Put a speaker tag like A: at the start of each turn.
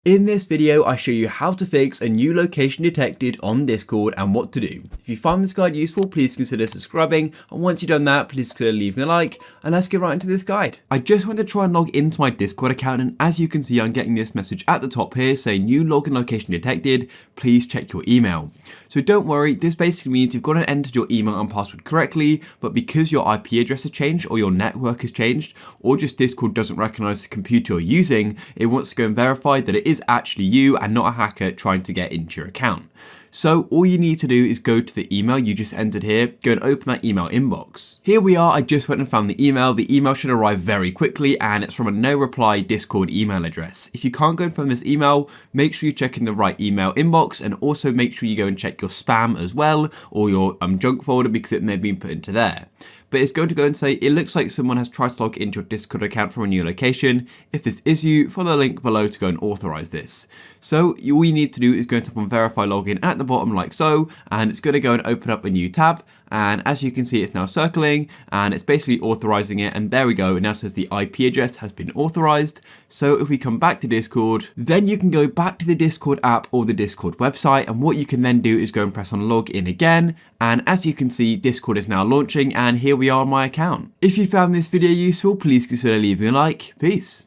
A: In this video, I show you how to fix a new location detected on Discord and what to do. If you find this guide useful, please consider subscribing, and once you've done that, please consider leaving a like, and let's get right into this guide. I just want to try and log into my Discord account, and as you can see, I'm getting this message at the top here saying new login location detected, please check your email. So don't worry, this basically means you've got to enter your email and password correctly, but because your IP address has changed or your network has changed, or just Discord doesn't recognize the computer you're using, it wants to go and verify that it is actually you and not a hacker trying to get into your account. So all you need to do is go to the email you just entered here, go and open that email inbox. Here we are, I just went and found the email. The email should arrive very quickly and it's from a no reply Discord email address. If you can't go and find this email, make sure you check in the right email inbox, and also make sure you go and check your spam as well, or your junk folder, because it may have been put into there. But it's going to go and say, it looks like someone has tried to log into your Discord account from a new location. If this is you, follow the link below to go and authorize this. So all you need to do is go and tap on verify login at the bottom like so, and it's going to go and open up a new tab. And as you can see, it's now circling and it's basically authorizing it. And there we go. It now says the IP address has been authorized. So if we come back to Discord, then you can go back to the Discord app or the Discord website. And what you can then do is go and press on login again. And as you can see, Discord is now launching and here we are on my account. If you found this video useful, please consider leaving a like. Peace.